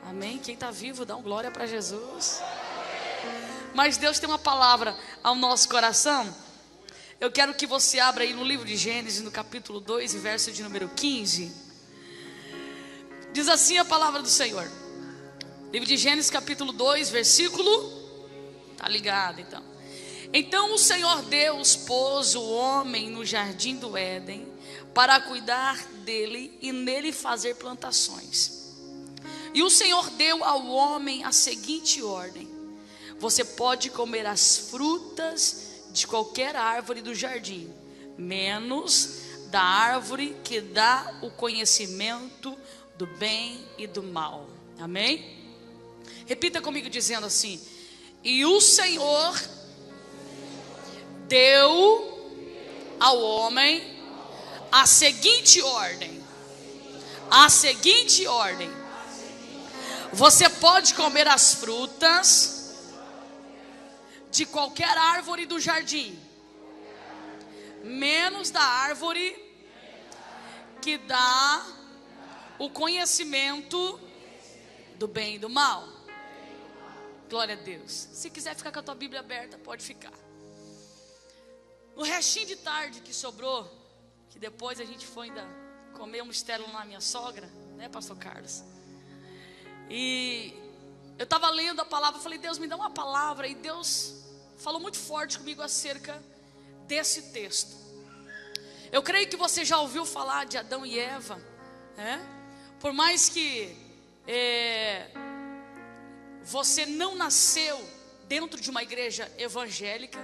Amém? Quem está vivo, dá um glória para Jesus. Mas Deus tem uma palavra ao nosso coração. Eu quero que você abra aí no livro de Gênesis, no capítulo 2, verso de número 15. Diz assim a palavra do Senhor. Livro de Gênesis, capítulo 2, versículo... Tá ligado, então. Então o Senhor Deus pôs o homem no jardim do Éden para cuidar dele e nele fazer plantações. E o Senhor deu ao homem a seguinte ordem: você pode comer as frutas de qualquer árvore do jardim, menos da árvore que dá o conhecimento do bem e do mal. Amém? Repita comigo dizendo assim: e o Senhor deu ao homem a seguinte ordem. A seguinte ordem: você pode comer as frutas de qualquer árvore do jardim, menos da árvore que dá o conhecimento do bem e do mal. Glória a Deus. Se quiser ficar com a tua Bíblia aberta, pode ficar. No restinho de tarde que sobrou, que depois a gente foi ainda comer um mistério lá na minha sogra, né, pastor Carlos? E eu estava lendo a palavra, falei: Deus, me dá uma palavra. E Deus falou muito forte comigo acerca desse texto. Eu creio que você já ouviu falar de Adão e Eva, né? Por mais que você não nasceu dentro de uma igreja evangélica,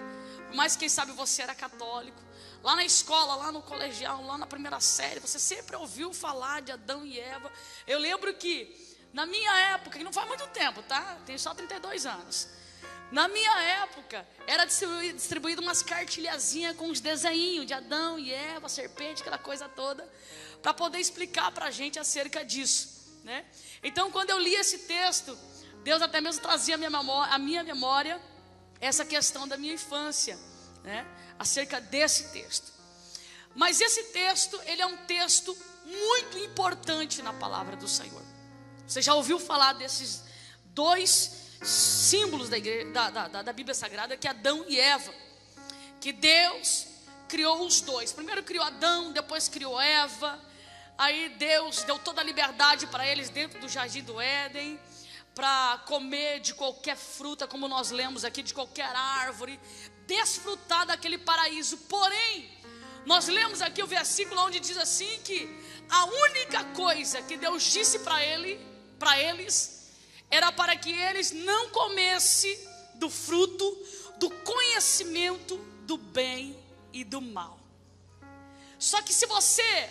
por mais que quem sabe você era católico, lá na escola, lá no colegial, lá na primeira série, você sempre ouviu falar de Adão e Eva. Eu lembro que na minha época, que não faz muito tempo, tá? Tenho só 32 anos. Na minha época, era distribuído umas cartilhazinhas com os desenhinhos de Adão e Eva, serpente, aquela coisa toda, para poder explicar para a gente acerca disso, né? Então, quando eu li esse texto, Deus até mesmo trazia a minha memória essa questão da minha infância, né? Acerca desse texto. Mas esse texto, ele é um texto muito importante na palavra do Senhor. Você já ouviu falar desses dois símbolos da Bíblia Sagrada, que é Adão e Eva, que Deus criou os dois. Primeiro criou Adão, depois criou Eva. Aí Deus deu toda a liberdade para eles dentro do jardim do Éden, para comer de qualquer fruta, como nós lemos aqui, de qualquer árvore, desfrutar daquele paraíso. Porém, nós lemos aqui o versículo onde diz assim que a única coisa que Deus disse para eles era para que eles não comessem do fruto do conhecimento do bem e do mal. Só que se você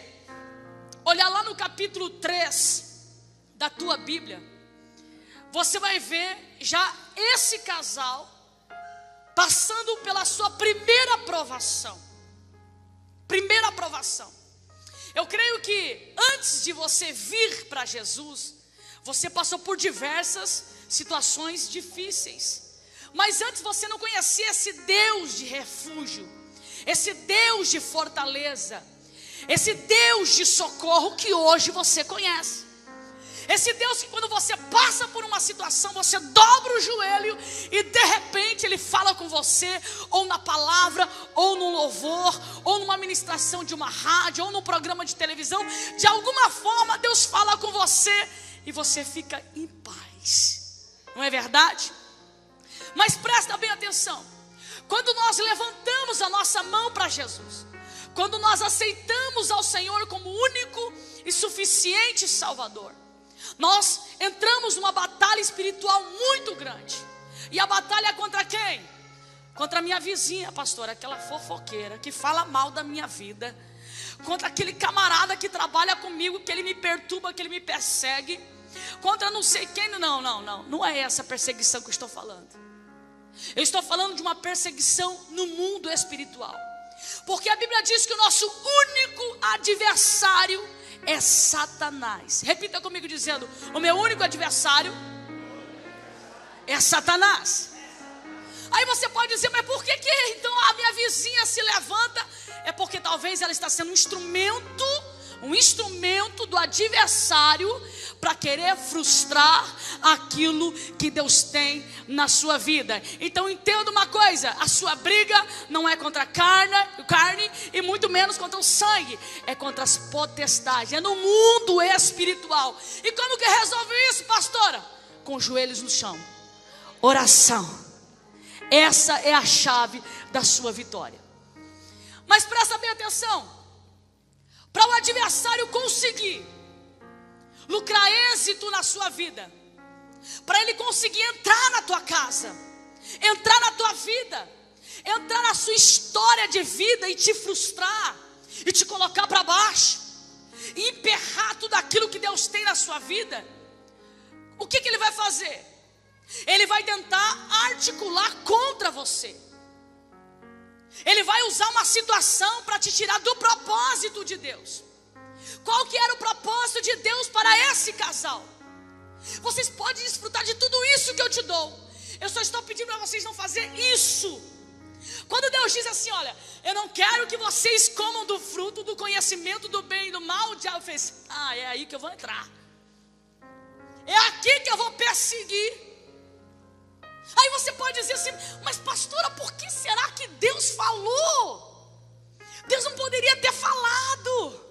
olhar lá no capítulo 3 da tua Bíblia, você vai ver já esse casal passando pela sua primeira aprovação. Primeira aprovação. Eu creio que antes de você vir para Jesus, você passou por diversas situações difíceis. Mas antes você não conhecia esse Deus de refúgio, esse Deus de fortaleza, esse Deus de socorro que hoje você conhece. Esse Deus que quando você passa por uma situação, você dobra o joelho e de repente Ele fala com você, ou na palavra, ou no louvor, ou numa ministração de uma rádio, ou num programa de televisão. De alguma forma Deus fala com você e você fica em paz. Não é verdade? Mas presta bem atenção. Quando nós levantamos a nossa mão para Jesus, quando nós aceitamos ao Senhor como único e suficiente Salvador, nós entramos numa batalha espiritual muito grande. E a batalha é contra quem? Contra a minha vizinha, pastora, aquela fofoqueira que fala mal da minha vida, contra aquele camarada que trabalha comigo, que ele me perturba, que ele me persegue, contra não sei quem. Não é essa perseguição que eu estou falando. Eu estou falando de uma perseguição no mundo espiritual. Porque a Bíblia diz que o nosso único adversário é Satanás. Repita comigo dizendo: o meu único adversário é Satanás. Aí você pode dizer: mas por que então a minha vizinha se levanta? É porque talvez ela está sendo um um instrumento do adversário para querer frustrar aquilo que Deus tem na sua vida. Então entenda uma coisa: a sua briga não é contra a carne e muito menos contra o sangue, é contra as potestades, é no mundo espiritual. E como que resolve isso, pastora? Com os joelhos no chão, oração. Essa é a chave da sua vitória. Mas presta bem atenção: para o adversário conseguir lucrar êxito na sua vida, para ele conseguir entrar na tua casa, entrar na tua vida, entrar na sua história de vida e te frustrar, e te colocar para baixo, e emperrar tudo aquilo que Deus tem na sua vida, o que ele vai fazer? Ele vai tentar articular contra você. Ele vai usar uma situação para te tirar do propósito de Deus. Qual que era o propósito de Deus para esse casal? Vocês podem desfrutar de tudo isso que eu te dou. Eu só estou pedindo para vocês não fazer isso. Quando Deus diz assim: olha, eu não quero que vocês comam do fruto do conhecimento do bem e do mal, o diabo fez: é aí que eu vou entrar, é aqui que eu vou perseguir. Aí você pode dizer assim: mas pastora, por que será que Deus falou? Deus não poderia ter falado.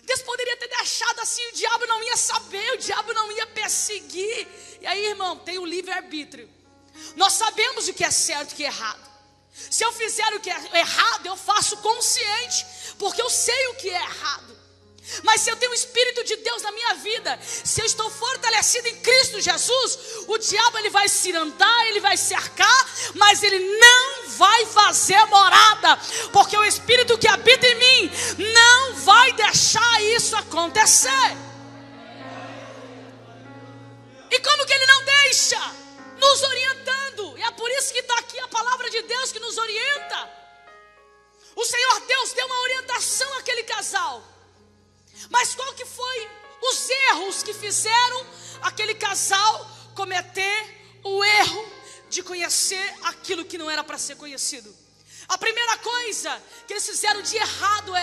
Deus poderia ter deixado assim, o diabo não ia saber, o diabo não ia perseguir. E aí, irmão, tem o livre-arbítrio. Nós sabemos o que é certo e o que é errado. Se eu fizer o que é errado, eu faço consciente, porque eu sei o que é errado. Mas se eu tenho o Espírito de Deus na minha vida, se eu estou fortalecido em Cristo Jesus, o diabo ele vai se andar, ele vai cercar, mas ele não vai fazer morada, porque o Espírito que habita em mim não vai deixar isso acontecer. E como que ele não deixa? Nos orientando. E é por isso que está aqui a palavra de Deus que nos orienta. O Senhor Deus deu uma orientação àquele casal. Mas qual que foi os erros que fizeram aquele casal cometer o erro de conhecer aquilo que não era para ser conhecido? A primeira coisa que eles fizeram de errado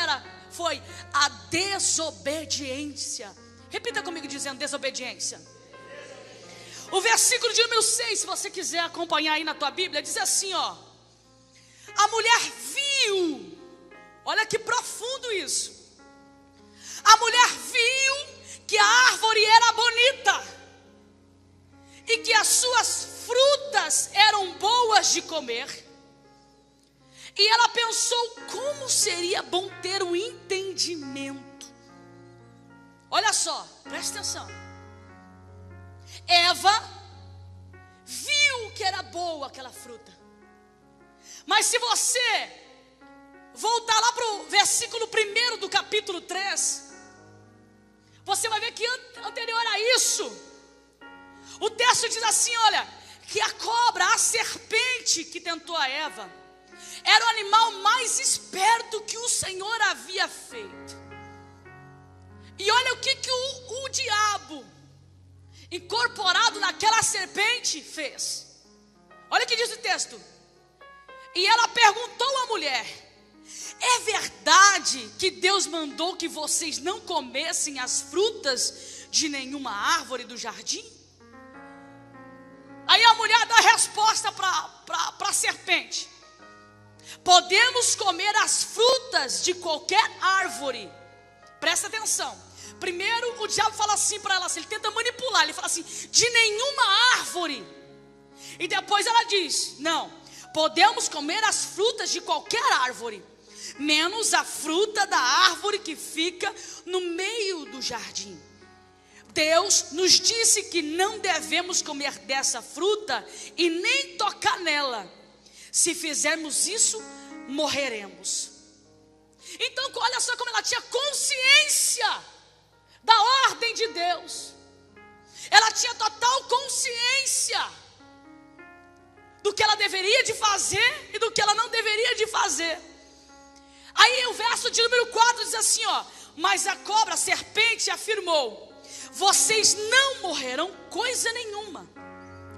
foi a desobediência. Repita comigo dizendo: desobediência. O versículo de número 6, se você quiser acompanhar aí na tua Bíblia, diz assim, ó: a mulher viu, olha que profundo isso. A mulher viu que a árvore era bonita e que as suas frutas eram boas de comer. E ela pensou: como seria bom ter um entendimento. Olha só, presta atenção. Eva viu que era boa aquela fruta. Mas se você voltar lá para o versículo 1 do capítulo 3, você vai ver que anterior a isso, o texto diz assim, olha, que a cobra, a serpente que tentou a Eva, era o animal mais esperto que o Senhor havia feito. E olha o que o diabo, incorporado naquela serpente, fez. Olha o que diz o texto. E ela perguntou à mulher: é verdade que Deus mandou que vocês não comessem as frutas de nenhuma árvore do jardim? Aí a mulher dá a resposta para a serpente: podemos comer as frutas de qualquer árvore. Presta atenção. Primeiro o diabo fala assim para ela, assim, ele tenta manipular, ele fala assim: de nenhuma árvore. E depois ela diz: não, podemos comer as frutas de qualquer árvore, menos a fruta da árvore que fica no meio do jardim. Deus nos disse que não devemos comer dessa fruta e nem tocar nela. Se fizermos isso, morreremos. Então olha só como ela tinha consciência da ordem de Deus. Ela tinha total consciência do que ela deveria de fazer e do que ela não deveria de fazer. Aí o verso de número 4 diz assim, ó: mas a cobra, a serpente, afirmou: vocês não morrerão coisa nenhuma.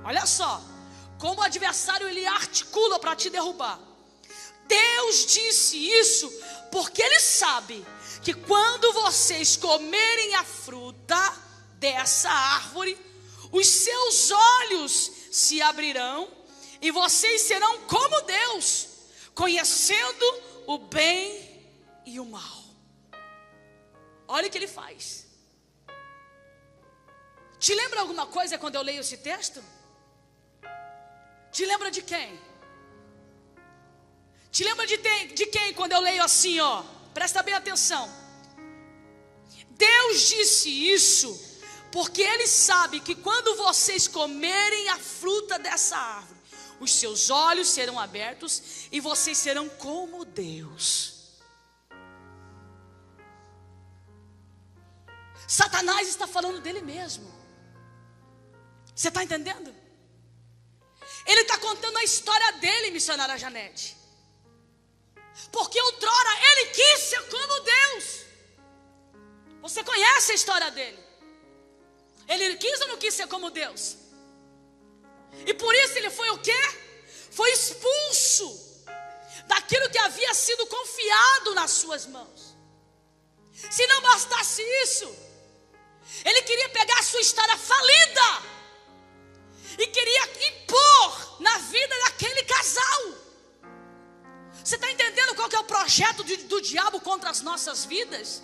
Olha só como o adversário ele articula para te derrubar. Deus disse isso porque Ele sabe que quando vocês comerem a fruta dessa árvore, os seus olhos se abrirão e vocês serão como Deus, conhecendo o bem e o mal. Olha o que ele faz. Te lembra alguma coisa quando eu leio esse texto? Te lembra de quem? Te lembra de quem quando eu leio assim, ó? Presta bem atenção. Deus disse isso porque Ele sabe que quando vocês comerem a fruta dessa árvore, os seus olhos serão abertos e vocês serão como Deus. Satanás está falando dele mesmo. Você está entendendo? Ele está contando a história dele, missionária Janete. Porque outrora ele quis ser como Deus. Você conhece a história dele. Ele quis ou não quis ser como Deus? E por isso ele foi o quê? Foi expulso daquilo que havia sido confiado nas suas mãos. Se não bastasse isso, ele queria pegar a sua história falida e queria impor na vida daquele casal. Você está entendendo qual que é o projeto do diabo contra as nossas vidas?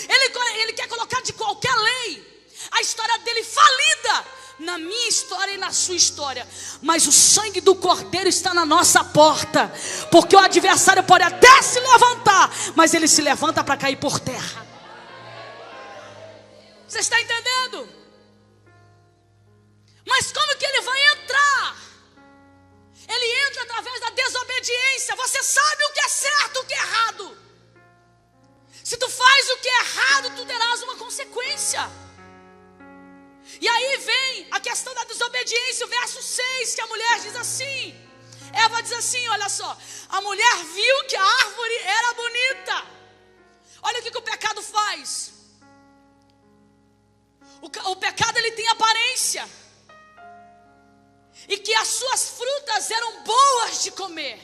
Ele quer colocar de qualquer lei a história dele falida na minha história e na sua história. Mas o sangue do Cordeiro está na nossa porta, porque o adversário pode até se levantar, mas ele se levanta para cair por terra. Você está entendendo? Mas como que ele vai entrar? Ele entra através da desobediência. Você sabe o que é certo e o que é errado. Se tu faz o que é errado, tu terás uma consequência. E aí vem a questão da desobediência, o verso 6, que a mulher diz assim. Eva diz assim, olha só. A mulher viu que a árvore era bonita. Olha o que o pecado faz. O pecado, ele tem aparência. E que as suas frutas eram boas de comer.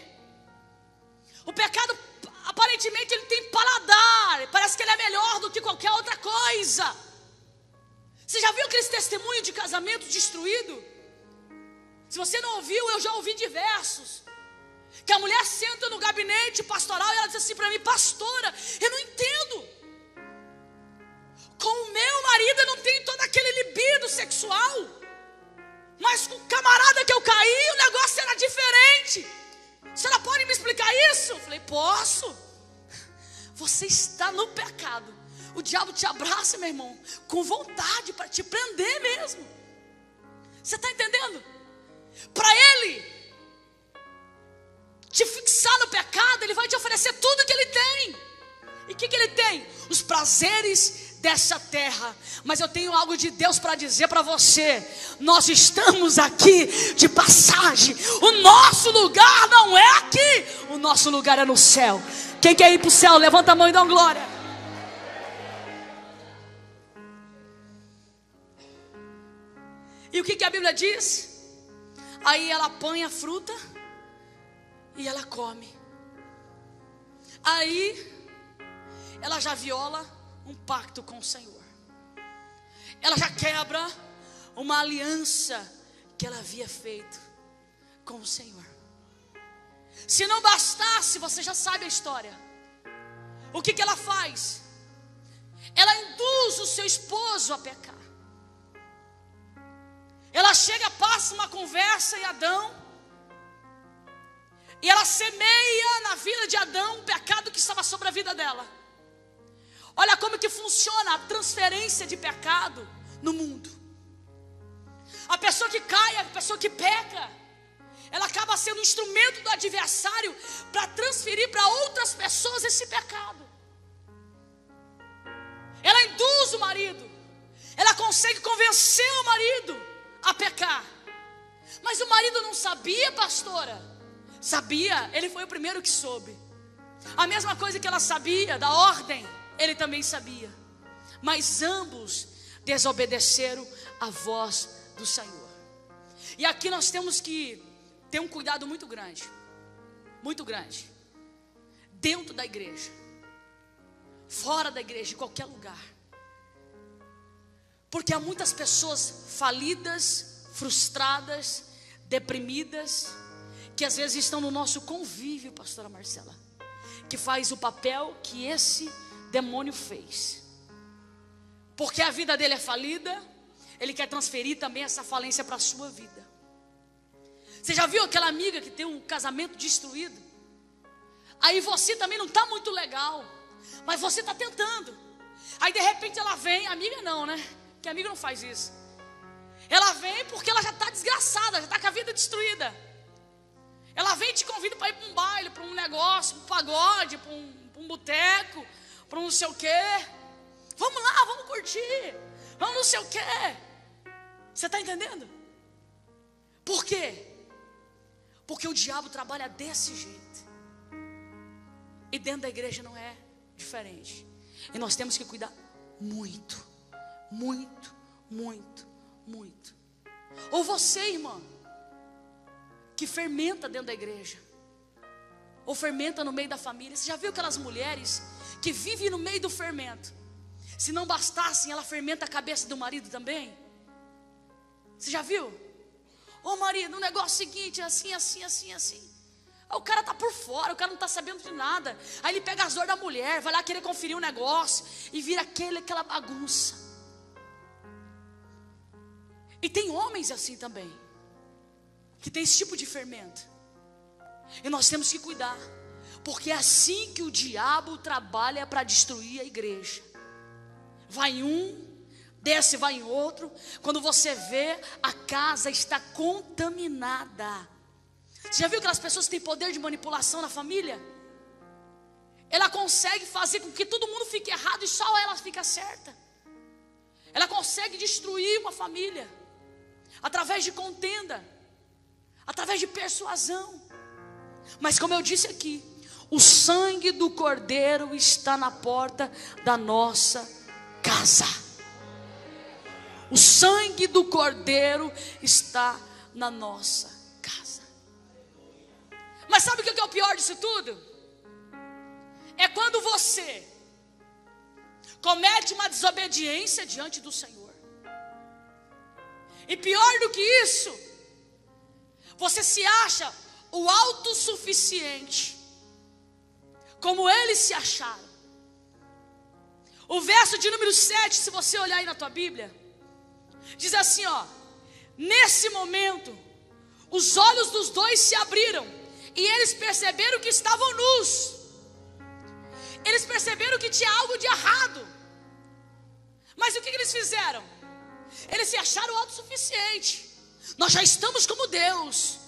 O pecado, aparentemente, ele tem paladar. Parece que ele é melhor do que qualquer outra coisa. Você já viu aqueles testemunhos de casamento destruído? Se você não ouviu, eu já ouvi diversos. Que a mulher senta no gabinete pastoral e ela diz assim para mim: pastora, eu não entendo. Com o meu marido eu não tenho todo aquele libido sexual. Mas com o camarada que eu caí, o negócio era diferente. Você não pode me explicar isso? Eu falei: posso. Você está no pecado. O diabo te abraça, meu irmão, com vontade para te prender mesmo. Você está entendendo? Para ele te fixar no pecado, ele vai te oferecer tudo que ele tem. E o que ele tem? Os prazeres dessa terra. Mas eu tenho algo de Deus para dizer para você. Nós estamos aqui de passagem. O nosso lugar não é aqui. O nosso lugar é no céu. Quem quer ir para o céu, levanta a mão e dá uma glória. E o que a Bíblia diz? Aí ela apanha a fruta e ela come. Aí ela já viola um pacto com o Senhor. Ela já quebra uma aliança que ela havia feito com o Senhor. Se não bastasse, você já sabe a história. O que ela faz? Ela induz o seu esposo a pecar. Ela chega, passa uma conversa em Adão, e ela semeia na vida de Adão um pecado que estava sobre a vida dela. Olha como que funciona a transferência de pecado no mundo. A pessoa que cai, a pessoa que peca, ela acaba sendo um instrumento do adversário para transferir para outras pessoas esse pecado. Ela induz o marido, ela consegue convencer o marido a pecar. Mas o marido não sabia, pastora? Sabia, ele foi o primeiro que soube. A mesma coisa que ela sabia da ordem, ele também sabia. Mas ambos desobedeceram a voz do Senhor. E aqui nós temos que ter um cuidado muito grande. Muito grande. Dentro da igreja. fora da igreja, em qualquer lugar. Porque há muitas pessoas falidas, frustradas, deprimidas, que às vezes estão no nosso convívio, pastora Marcela, que faz o papel que esse demônio fez. Porque a vida dele é falida, ele quer transferir também essa falência para a sua vida. Você já viu aquela amiga que tem um casamento destruído? Aí você também não está muito legal, mas você está tentando. Aí de repente ela vem, amiga não, né? Que amiga não faz isso. Ela vem porque ela já está desgraçada, já está com a vida destruída. Ela vem e te convida para ir para um baile, para um negócio, para um pagode, para um boteco, para um não sei o quê. Vamos lá, vamos curtir, vamos não sei o quê. Você está entendendo? Por quê? Porque o diabo trabalha desse jeito. E dentro da igreja não é diferente. E nós temos que cuidar muito, muito, muito, muito. Ou você, irmã, que fermenta dentro da igreja, ou fermenta no meio da família. Você já viu aquelas mulheres que vivem no meio do fermento? Se não bastassem, ela fermenta a cabeça do marido também. Você já viu? Ô marido, o negócio seguinte, assim, assim, assim, assim. Aí o cara tá por fora, o cara não tá sabendo de nada. Aí ele pega as dores da mulher, vai lá querer conferir um negócio e vira aquela bagunça. E tem homens assim também, que tem esse tipo de fermento. E nós temos que cuidar, porque é assim que o diabo trabalha para destruir a igreja. Vai em um, desce, vai em outro. Quando você vê, a casa está contaminada. Você já viu aquelas pessoas que têm poder de manipulação na família? Ela consegue fazer com que todo mundo fique errado e só ela fica certa. Ela consegue destruir uma família através de contenda, através de persuasão. Mas como eu disse aqui, o sangue do Cordeiro está na porta da nossa casa. O sangue do Cordeiro está na nossa casa. Mas sabe o que é o pior disso tudo? É quando você comete uma desobediência diante do Senhor. E pior do que isso, você se acha o autossuficiente, como eles se acharam. O verso de número 7, se você olhar aí na tua Bíblia, diz assim, ó: nesse momento, os olhos dos dois se abriram, e eles perceberam que estavam nus. Eles perceberam que tinha algo de errado. Mas o que eles fizeram? Eles se acharam autossuficientes. Nós já estamos como Deus,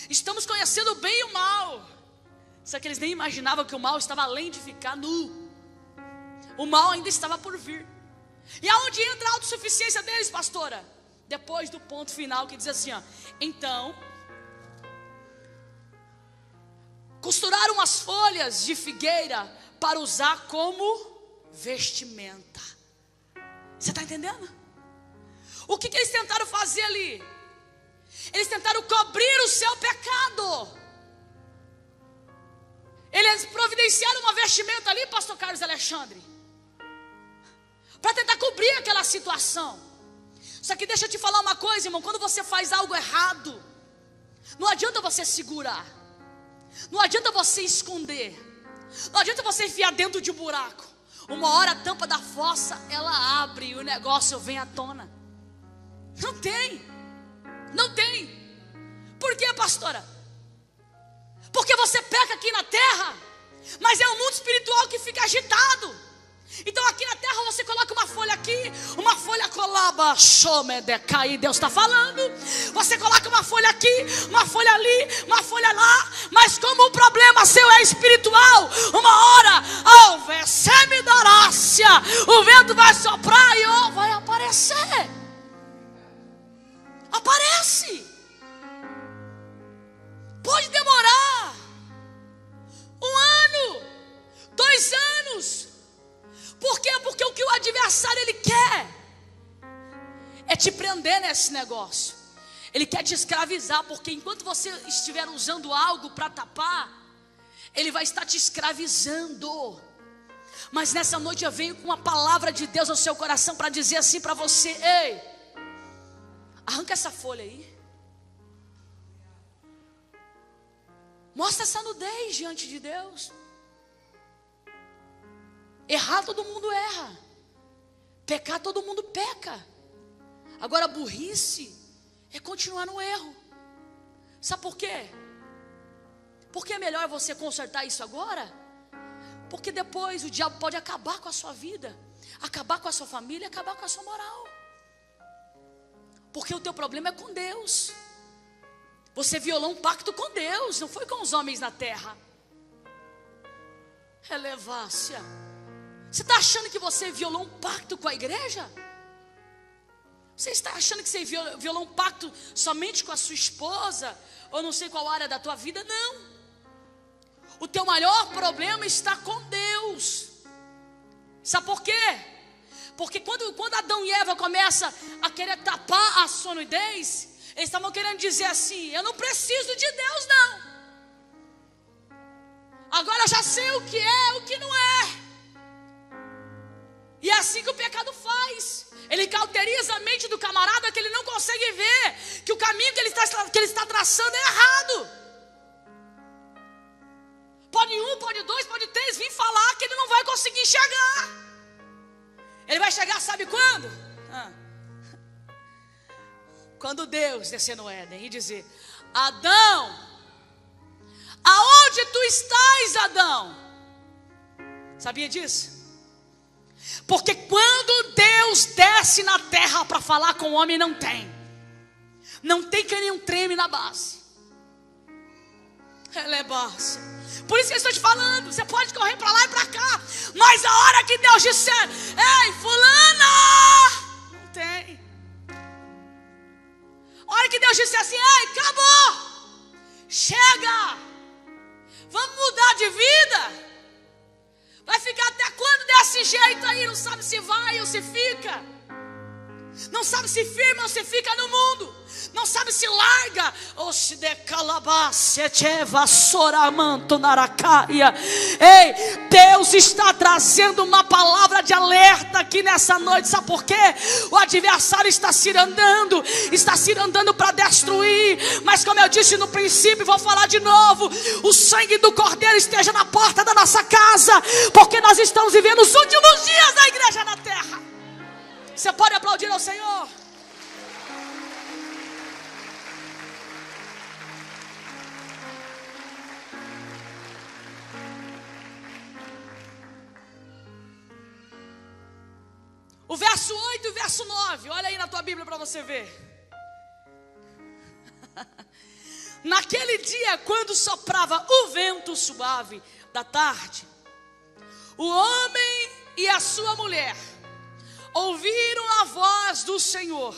estamos conhecendo o bem e o mal. Só que eles nem imaginavam que o mal estava além de ficar nu. O mal ainda estava por vir. E aonde entra a autossuficiência deles, pastora? Depois do ponto final que diz assim, ó: então costuraram as folhas de figueira para usar como vestimenta. Você está entendendo? O que eles tentaram fazer ali? Eles tentaram cobrir o seu pecado. Eles providenciaram uma vestimenta ali, pastor Carlos Alexandre, para tentar cobrir aquela situação. Só que deixa eu te falar uma coisa, irmão. Quando você faz algo errado, não adianta você segurar, não adianta você esconder, não adianta você enfiar dentro de um buraco. Uma hora a tampa da fossa, ela abre e o negócio vem à tona. Não tem. Não tem. Por quê, pastora? Porque você peca aqui na terra, mas é um mundo espiritual que fica agitado. Então aqui na terra você coloca uma folha aqui, uma folha colaba, e Deus está falando. Você coloca uma folha aqui, uma folha ali, uma folha lá. Mas como o problema seu é espiritual, uma hora, o vento vai soprar e vai aparecer. Aparece. Pode demorar 1 ano, 2 anos. Por quê? Porque o que o adversário ele quer é te prender nesse negócio. Ele quer te escravizar, porque enquanto você estiver usando algo para tapar, ele vai estar te escravizando. Mas nessa noite eu venho com uma palavra de Deus ao seu coração para dizer assim para você: ei, arranca essa folha aí. Mostra essa nudez diante de Deus. Errar todo mundo erra. Pecar todo mundo peca. Agora burrice é continuar no erro. Sabe por quê? Porque é melhor você consertar isso agora, porque depois o diabo pode acabar com a sua vida, acabar com a sua família, acabar com a sua moral. Porque o teu problema é com Deus. Você violou um pacto com Deus, não foi com os homens na terra. Relevância. Você está achando que você violou um pacto com a igreja? Você está achando que você violou um pacto somente com a sua esposa, ou não sei qual área da tua vida? Não. O teu maior problema está com Deus. Sabe por quê? Porque quando Adão e Eva começam a querer tapar a sua nudez, eles estavam querendo dizer assim: eu não preciso de Deus não. Agora eu já sei o que é, o que não é. E é assim que o pecado faz. Ele cauteriza a mente do camarada, que ele não consegue ver que o caminho que ele está traçando é errado. Pode um, pode dois, pode três vir falar que ele não vai conseguir enxergar. Ele vai chegar, sabe quando? Quando Deus descer no Éden e dizer: Adão, aonde tu estás, Adão? Sabia disso? Porque quando Deus desce na terra para falar com o homem, não tem que nenhum treme na base. Ela é base. Por isso que eu estou te falando, você pode correr para lá e para cá, mas a hora que Deus disser: ei, fulana, não tem. A hora que Deus disser assim: ei, acabou, chega, vamos mudar de vida. Vai ficar até quando desse jeito aí? Não sabe se vai ou se fica. Não sabe se firma ou se fica no mundo. Não sabe se larga ou se decalabasse. Ei, Deus está trazendo uma palavra de alerta aqui nessa noite. Sabe por quê? O adversário está cirandando para destruir. Mas como eu disse no princípio, vou falar de novo: o sangue do Cordeiro esteja na porta da nossa casa, porque nós estamos vivendo os últimos dias da igreja na terra. Você pode aplaudir ao Senhor? O verso 8 e o verso 9, olha aí na tua Bíblia para você ver. Naquele dia, quando soprava o vento suave da tarde, o homem e a sua mulher ouviram a voz do Senhor,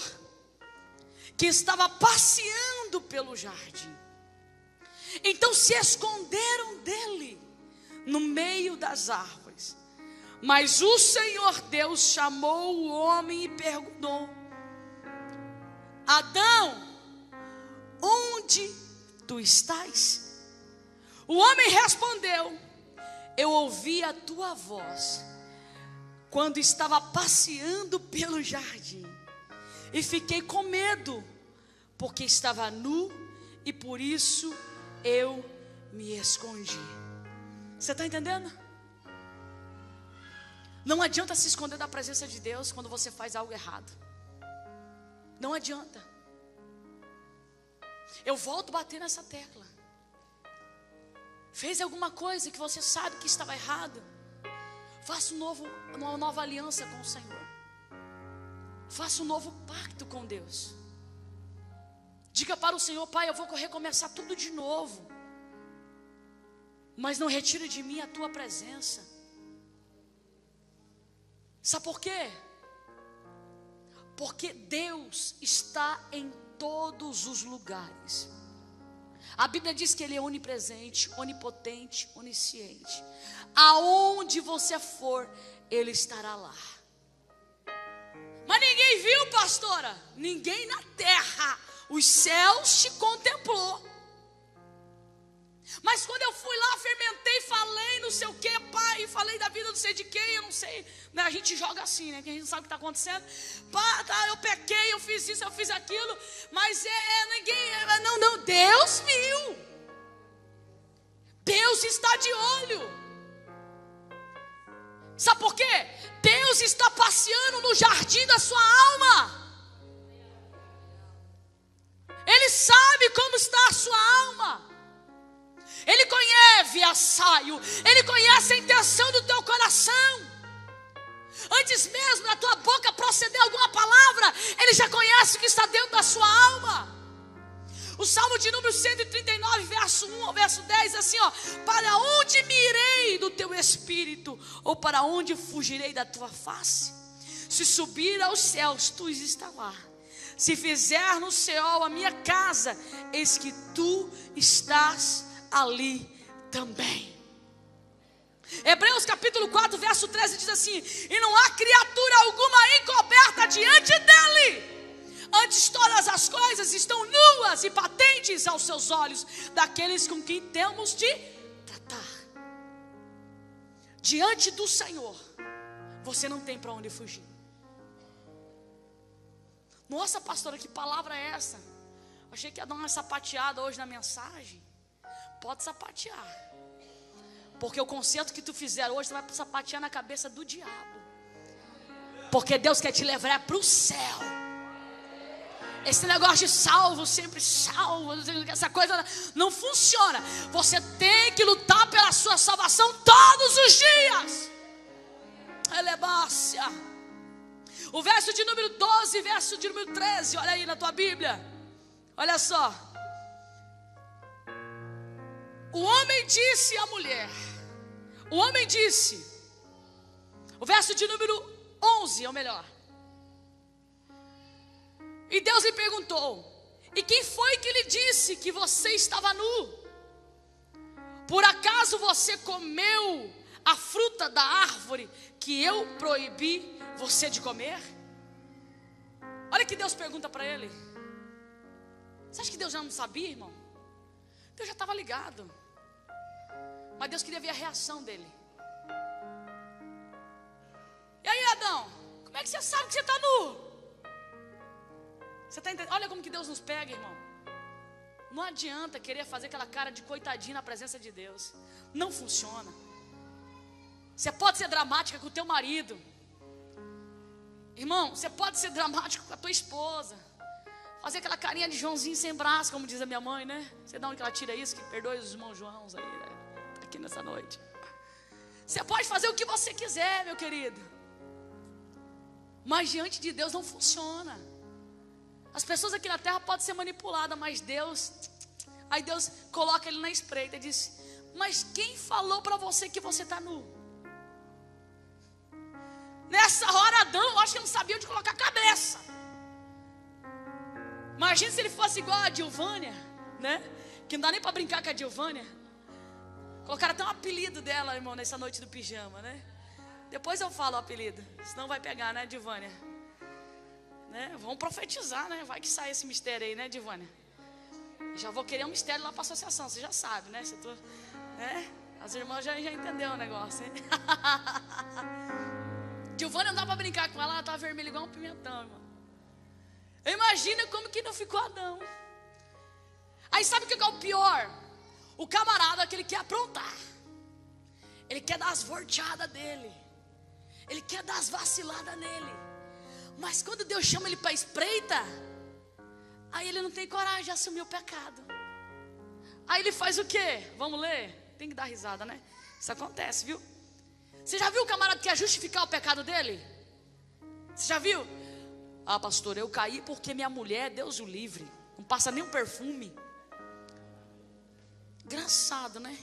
que estava passeando pelo jardim. Então se esconderam dele no meio das árvores. Mas o Senhor Deus chamou o homem e perguntou: Adão, onde tu estás? O homem respondeu: eu ouvi a tua voz quando estava passeando pelo jardim, e fiquei com medo, porque estava nu, e por isso eu me escondi. Você está entendendo? Não adianta se esconder da presença de Deus quando você faz algo errado. Não adianta. Eu volto a bater nessa tecla. Fez alguma coisa que você sabe que estava errado, faça uma nova aliança com o Senhor. Faça um novo pacto com Deus. Diga para o Senhor: Pai, eu vou recomeçar tudo de novo, mas não retire de mim a tua presença. Sabe por quê? Porque Deus está em todos os lugares. A Bíblia diz que Ele é onipresente, onipotente, onisciente. Aonde você for, Ele estará lá. Mas ninguém viu, pastora? Ninguém na terra. Os céus te contemplou. Mas quando eu fui lá, fermentei, falei não sei o que, pai, falei da vida não sei de quem, eu não sei, né? A gente joga assim, né? Que a gente não sabe o que está acontecendo. Pá, tá, eu pequei, eu fiz isso, eu fiz aquilo, mas não, Deus viu. Deus está de olho. Sabe por quê? Deus está passeando no jardim da sua alma. Ele sabe como está a sua alma. Ele conhece a saio. Ele conhece a intenção do teu coração. Antes mesmo da tua boca proceder alguma palavra, Ele já conhece o que está dentro da sua alma. O Salmo de número 139, verso 1 ao verso 10, assim, ó: para onde me irei do teu espírito? Ou para onde fugirei da tua face? Se subir aos céus, tu estás lá. Se fizer no céu a minha casa, eis que tu estás ali também. Hebreus capítulo 4, verso 13 diz assim: e não há criatura alguma encoberta diante dele. Antes todas as coisas estão nuas e patentes aos seus olhos, daqueles com quem temos de tratar. Diante do Senhor, você não tem para onde fugir. Nossa, pastora, que palavra é essa? Achei que ia dar uma sapateada hoje na mensagem. Pode sapatear, porque o concerto que tu fizer hoje, você vai sapatear na cabeça do diabo. Porque Deus quer te levar para o céu. Esse negócio de salvo, sempre salvo, essa coisa não funciona. Você tem que lutar pela sua salvação todos os dias. Elebácia. O verso de número 12, verso de número 13, olha aí na tua Bíblia. Olha só. O homem disse à mulher. O homem disse. O verso de número 11, ou melhor. E Deus lhe perguntou: e quem foi que lhe disse que você estava nu? Por acaso você comeu a fruta da árvore que eu proibi você de comer? Olha que Deus pergunta para ele. Você acha que Deus já não sabia, irmão? Deus já estava ligado. Mas Deus queria ver a reação dele. E aí, Adão, como é que você sabe que você está nu? Você tá entendendo? Olha como que Deus nos pega, irmão. Não adianta querer fazer aquela cara de coitadinho na presença de Deus. Não funciona. Você pode ser dramática com o teu marido. Irmão, você pode ser dramático com a tua esposa. Fazer aquela carinha de Joãozinho sem braço, como diz a minha mãe, né? Você dá onde que ela tira isso? Que perdoe os irmãos Joãos aí, né? Aqui nessa noite. Você pode fazer o que você quiser, meu querido. Mas diante de Deus não funciona. As pessoas aqui na terra podem ser manipuladas, mas Deus, aí Deus coloca ele na espreita e diz: mas quem falou para você que você está nu? Nessa hora Adão, eu acho que não sabia onde colocar a cabeça. Imagina se ele fosse igual a Dilvânia, né? Que não dá nem para brincar com a Dilvânia. Colocaram até um apelido dela, irmão, nessa noite do pijama, né? Depois eu falo o apelido, senão vai pegar, né, Dilvânia? Né? Vamos profetizar, né? Vai que sai esse mistério aí, né, Divânia? Já vou querer um mistério lá para a associação, você já sabe, né? Se tu, né? As irmãs já entenderam o negócio, hein? Divânia não dá para brincar com ela, ela tá vermelha igual um pimentão, irmão. Imagina como que não ficou Adão. Aí sabe o que é o pior? O camarada que ele quer aprontar. Ele quer dar as vorteadas dele. Ele quer dar as vaciladas nele. Mas quando Deus chama ele para espreita, aí ele não tem coragem de assumir o pecado. Aí ele faz o quê? Vamos ler? Tem que dar risada, né? Isso acontece, viu? Você já viu o camarada que quer justificar o pecado dele? Você já viu? Ah, pastor, eu caí porque minha mulher, Deus o livre, não passa nem um perfume. Engraçado, né?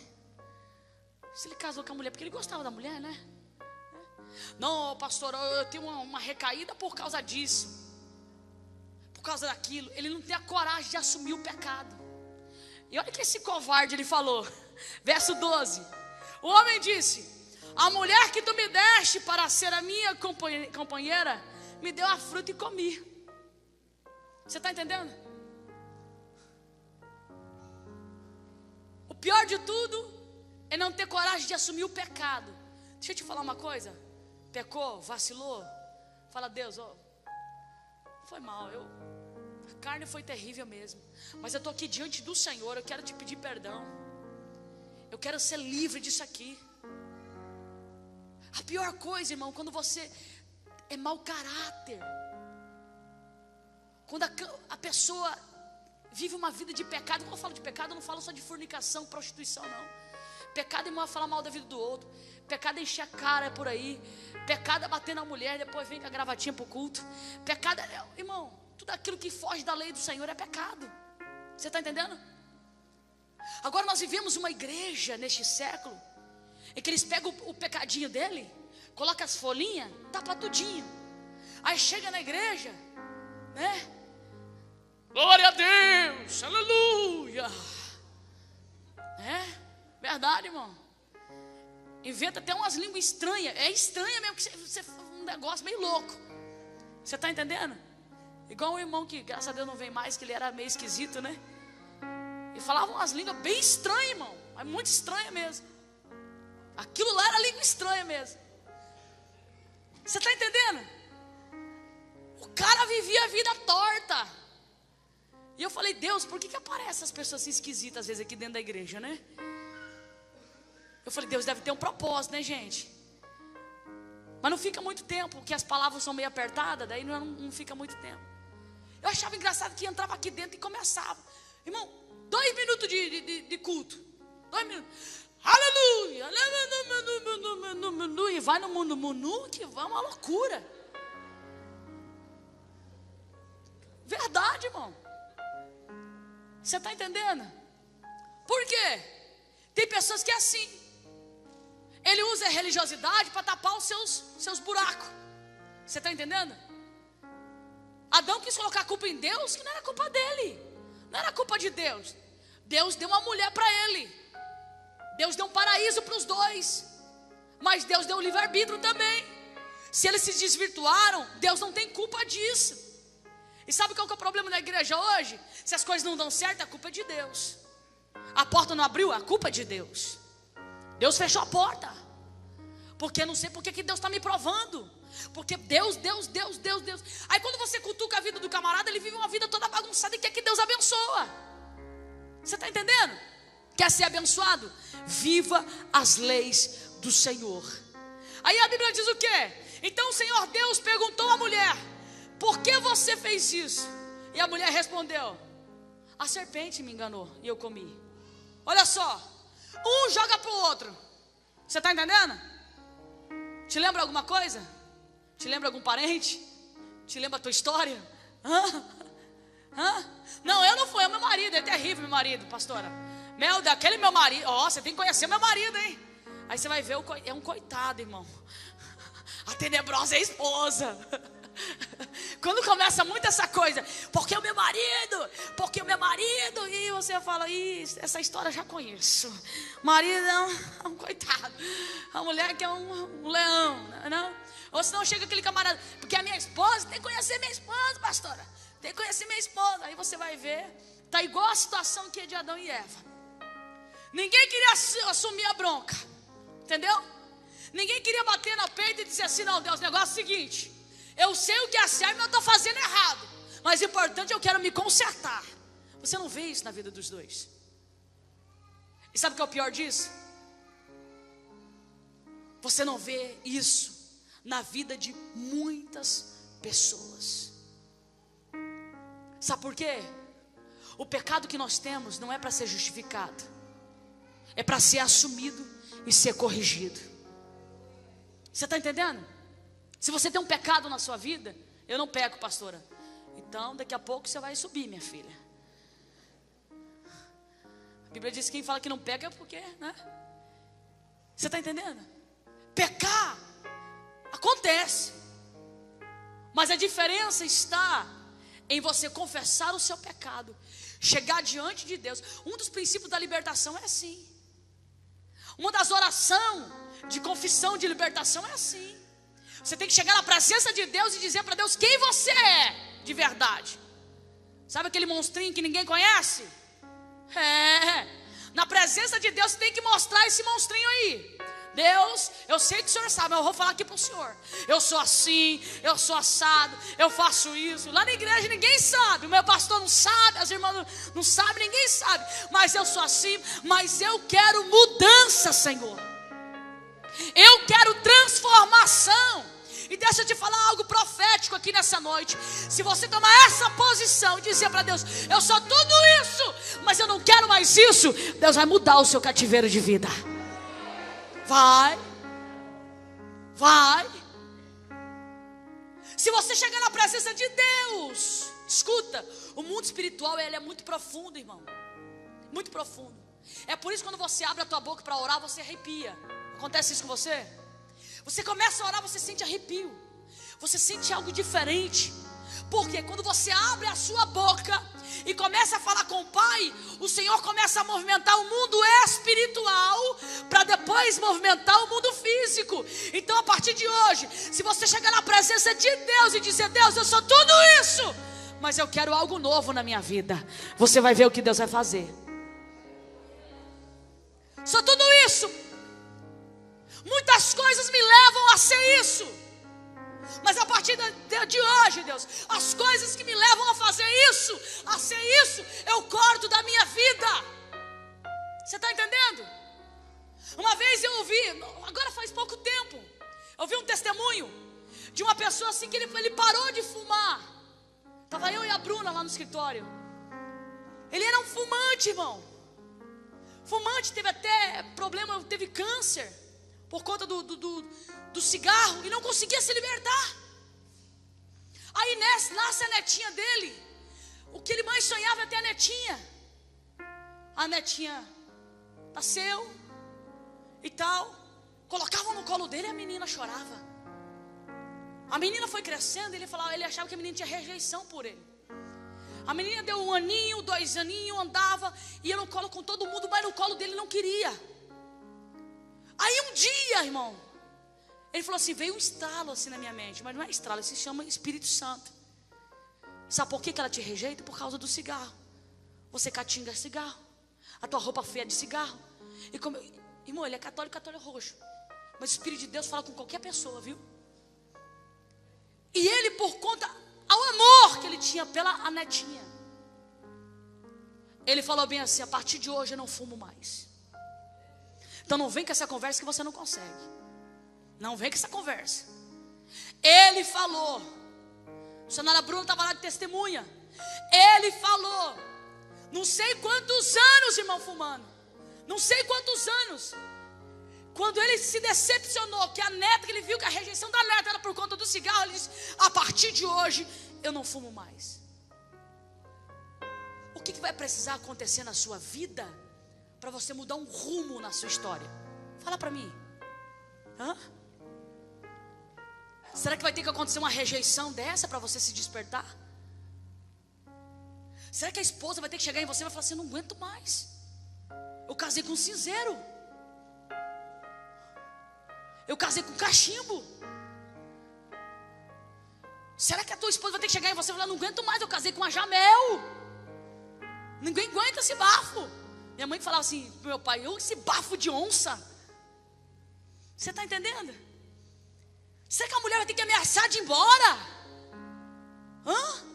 Se ele casou com a mulher porque ele gostava da mulher, né? Não, pastor, eu tenho uma recaída por causa disso, por causa daquilo. Ele não tem a coragem de assumir o pecado. E olha que esse covarde ele falou. Verso 12. O homem disse: a mulher que tu me deste para ser a minha companheira me deu a fruta e comi. Você está entendendo? O pior de tudo é não ter coragem de assumir o pecado. Deixa eu te falar uma coisa. Pecou, vacilou, fala: Deus, foi mal, a carne foi terrível mesmo, mas eu estou aqui diante do Senhor, eu quero te pedir perdão, eu quero ser livre disso aqui. A pior coisa, irmão, quando você é mau caráter, quando a pessoa vive uma vida de pecado. Quando eu falo de pecado, eu não falo só de fornicação, prostituição, não. Pecado, irmão, é falar mal da vida do outro. Pecado é encher a cara por aí. Pecado é bater na mulher, depois vem com a gravatinha pro culto. Pecado é, irmão, tudo aquilo que foge da lei do Senhor é pecado. Você está entendendo? Agora nós vivemos uma igreja neste século em que eles pegam o pecadinho dele, colocam as folhinhas, tapa tudinho. Aí chega na igreja, né? Glória a Deus, aleluia. É verdade, irmão. Inventa até umas línguas estranhas. É estranha mesmo, que você um negócio meio louco. Você está entendendo? Igual um irmão que, graças a Deus, não vem mais, que ele era meio esquisito, né? E falava umas línguas bem estranhas, irmão. É muito estranha mesmo. Aquilo lá era língua estranha mesmo. Você está entendendo? O cara vivia a vida torta. E eu falei: Deus, por que aparecem as pessoas assim esquisitas às vezes aqui dentro da igreja, né? Eu falei: Deus, deve ter um propósito, né, gente? Mas não fica muito tempo, porque as palavras são meio apertadas, daí não fica muito tempo. Eu achava engraçado que entrava aqui dentro e começava. Irmão, 2 minutos de culto. 2 minutos. Aleluia. E vai no mundo que vai uma loucura. Verdade, irmão. Você está entendendo? Por quê? Tem pessoas que é assim. Ele usa a religiosidade para tapar os seus buracos. Você está entendendo? Adão quis colocar a culpa em Deus, que não era culpa dele. Não era culpa de Deus. Deus deu uma mulher para ele. Deus deu um paraíso para os dois. Mas Deus deu o livre-arbítrio também. Se eles se desvirtuaram, Deus não tem culpa disso. E sabe qual que é o problema da igreja hoje? Se as coisas não dão certo, a culpa é de Deus. A porta não abriu, a culpa é de Deus. Deus fechou a porta. Porque não sei por que Deus está me provando. Porque Deus. Aí quando você cutuca a vida do camarada, ele vive uma vida toda bagunçada e quer que Deus abençoa. Você está entendendo? Quer ser abençoado? Viva as leis do Senhor. Aí a Bíblia diz o quê? Então o Senhor Deus perguntou à mulher: por que você fez isso? E a mulher respondeu: a serpente me enganou e eu comi. Olha só, um joga para o outro. Você está entendendo? Te lembra alguma coisa? Te lembra algum parente? Te lembra a tua história? Não, eu não fui, é meu marido. É terrível meu marido, pastora. Meu Deus, aquele meu marido. Ó, você tem que conhecer meu marido, hein? Aí você vai ver, é um coitado, irmão. A tenebrosa é a esposa. Quando começa muito essa coisa, porque o meu marido, e você fala: essa história eu já conheço. Marido é um coitado, a mulher que é um leão, não? Ou senão chega aquele camarada: porque a minha esposa, tem que conhecer minha esposa, pastora, tem que conhecer minha esposa. Aí você vai ver, tá igual a situação que é de Adão e Eva. Ninguém queria assumir a bronca, entendeu? Ninguém queria bater no peito e dizer assim: não, Deus, o negócio é o seguinte, eu sei o que é certo, mas eu estou fazendo errado. Mas o importante é eu quero me consertar. Você não vê isso na vida dos dois. E sabe o que é o pior disso? Você não vê isso na vida de muitas pessoas. Sabe por quê? O pecado que nós temos não é para ser justificado, é para ser assumido e ser corrigido. Você está entendendo? Se você tem um pecado na sua vida, eu não peco, pastora. Então daqui a pouco você vai subir, minha filha. A Bíblia diz que quem fala que não peca é porque, né? Você está entendendo? Pecar acontece, mas a diferença está em você confessar o seu pecado, chegar diante de Deus. Um dos princípios da libertação é assim. Uma das orações de confissão de libertação é assim. Você tem que chegar na presença de Deus e dizer para Deus quem você é de verdade. Sabe aquele monstrinho que ninguém conhece? Na presença de Deus, você tem que mostrar esse monstrinho aí. Deus, eu sei que o Senhor sabe, mas eu vou falar aqui para o Senhor. Eu sou assim, eu sou assado, eu faço isso. Lá na igreja ninguém sabe, o meu pastor não sabe, as irmãs não sabem, ninguém sabe. Mas eu sou assim, mas eu quero mudança, Senhor. Eu quero transformação. E deixa eu te falar algo profético aqui nessa noite. Se você tomar essa posição e dizer para Deus, eu sou tudo isso, mas eu não quero mais isso, Deus vai mudar o seu cativeiro de vida. Vai. Se você chegar na presença de Deus, escuta, o mundo espiritual ele é muito profundo, irmão. Muito profundo. É por isso que quando você abre a tua boca para orar, você arrepia. Acontece isso com você? Você começa a orar, você sente arrepio. Você sente algo diferente. Porque quando você abre a sua boca e começa a falar com o Pai, o Senhor começa a movimentar o mundo espiritual para depois movimentar o mundo físico. Então a partir de hoje, se você chegar na presença de Deus e dizer, Deus, eu sou tudo isso, mas eu quero algo novo na minha vida, você vai ver o que Deus vai fazer. Sou tudo isso. Muitas coisas me levam a ser isso. Mas a partir de hoje, Deus, as coisas que me levam a fazer isso, a ser isso, eu corto da minha vida. Você está entendendo? Uma vez eu ouvi, agora faz pouco tempo, eu vi um testemunho de uma pessoa assim que ele parou de fumar. Estava eu e a Bruna lá no escritório. Ele era um fumante, irmão. Fumante, teve até problema, teve câncer por conta do cigarro e não conseguia se libertar. Aí nasce a netinha dele. O que ele mais sonhava é ter a netinha. A netinha nasceu e tal. Colocavam no colo dele e a menina chorava. A menina foi crescendo e ele achava que a menina tinha rejeição por ele. A menina deu 1 aninho, 2 aninhos, andava, ia no colo com todo mundo, mas no colo dele não queria. Aí um dia, irmão, ele falou assim, veio um estralo assim na minha mente, mas não é estralo, se chama Espírito Santo. Sabe por que ela te rejeita? Por causa do cigarro. Você catinga cigarro, a tua roupa feia de cigarro. E como, irmão, ele é católico roxo, mas o Espírito de Deus fala com qualquer pessoa, viu? E ele, por conta ao amor que ele tinha pela netinha, ele falou bem assim, a partir de hoje eu não fumo mais. Então não vem com essa conversa que você não consegue. Não vem com essa conversa. Ele falou. A senhora Bruna estava lá de testemunha. Ele falou. Não sei quantos anos, irmão, fumando. Não sei quantos anos. Quando ele se decepcionou, que a neta, que ele viu que a rejeição da neta era por conta do cigarro, ele disse, a partir de hoje eu não fumo mais. O que vai precisar acontecer na sua vida para você mudar um rumo na sua história? Fala para mim. Hã? Será que vai ter que acontecer uma rejeição dessa para você se despertar? Será que a esposa vai ter que chegar em você e vai falar assim, eu não aguento mais, eu casei com um cinzeiro, eu casei com cachimbo? Será que a tua esposa vai ter que chegar em você e falar, não aguento mais, eu casei com a Jamel, ninguém aguenta esse bafo? Minha mãe falava assim pro meu pai, esse bafo de onça. Você está entendendo? Será que a mulher vai ter que ameaçar de ir embora? Hã?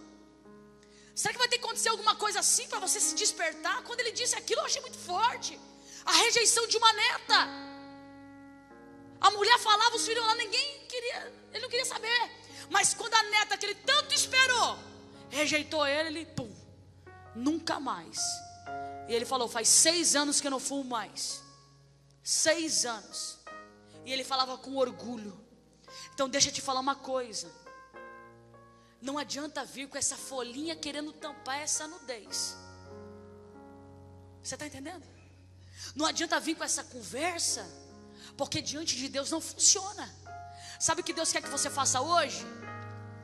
Será que vai ter que acontecer alguma coisa assim para você se despertar? Quando ele disse aquilo eu achei muito forte. A rejeição de uma neta. A mulher falava, os filhos lá, ninguém queria, ele não queria saber. Mas quando a neta que ele tanto esperou rejeitou ele, pum, nunca mais. E ele falou, faz 6 anos que eu não fumo mais. 6 anos. E ele falava com orgulho. Então deixa eu te falar uma coisa. Não adianta vir com essa folhinha querendo tampar essa nudez. Você está entendendo? Não adianta vir com essa conversa, porque diante de Deus não funciona. Sabe o que Deus quer que você faça hoje?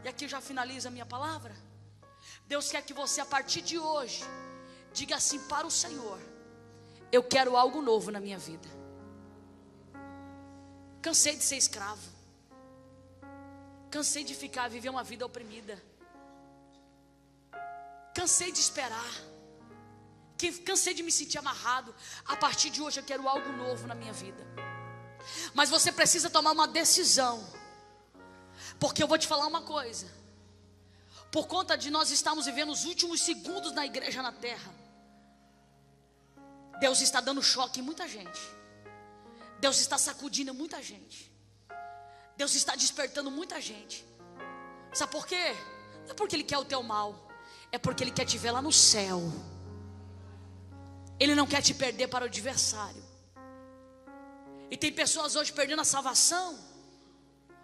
E aqui já finaliza a minha palavra. Deus quer que você a partir de hoje diga assim para o Senhor, eu quero algo novo na minha vida. Cansei de ser escravo. Cansei de viver uma vida oprimida. Cansei de esperar. Cansei de me sentir amarrado. A partir de hoje eu quero algo novo na minha vida. Mas você precisa tomar uma decisão. Porque eu vou te falar uma coisa. Por conta de nós estarmos vivendo os últimos segundos na igreja na terra, Deus está dando choque em muita gente. Deus está sacudindo muita gente. Deus está despertando muita gente. Sabe por quê? Não é porque Ele quer o teu mal, é porque Ele quer te ver lá no céu. Ele não quer te perder para o adversário. E tem pessoas hoje perdendo a salvação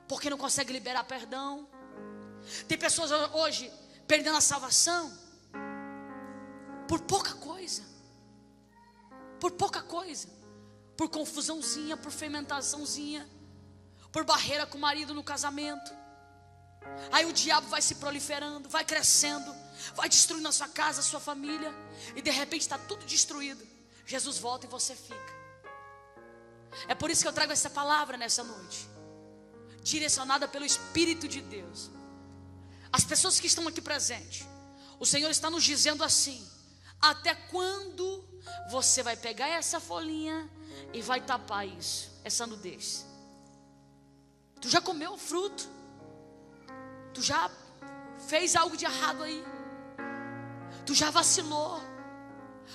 porque não conseguem liberar perdão. Tem pessoas hoje perdendo a salvação por pouca coisa. Por pouca coisa. Por confusãozinha, por fermentaçãozinha, por barreira com o marido no casamento. Aí o diabo vai se proliferando, vai crescendo, vai destruindo a sua casa, a sua família. E de repente está tudo destruído. Jesus volta e você fica. É por isso que eu trago essa palavra nessa noite, direcionada pelo Espírito de Deus. As pessoas que estão aqui presentes, o Senhor está nos dizendo assim: até quando você vai pegar essa folhinha e vai tapar isso, essa nudez? Tu já comeu o fruto? Tu já fez algo de errado aí? Tu já vacilou?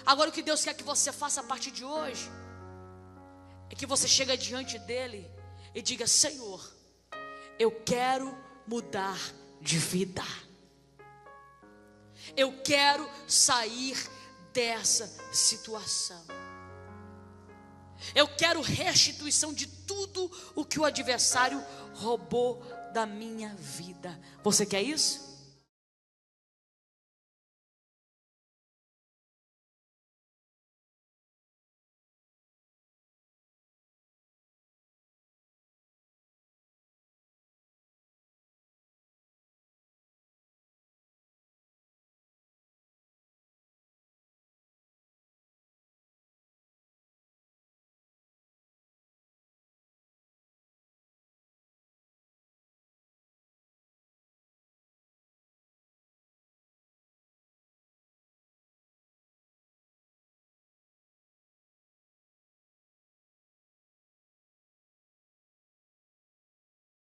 Agora o que Deus quer que você faça a partir de hoje é que você chega diante dele e diga: Senhor, eu quero mudar de vida. Eu quero sair dessa situação. Eu quero restituição de tudo o que o adversário roubou da minha vida. Você quer isso?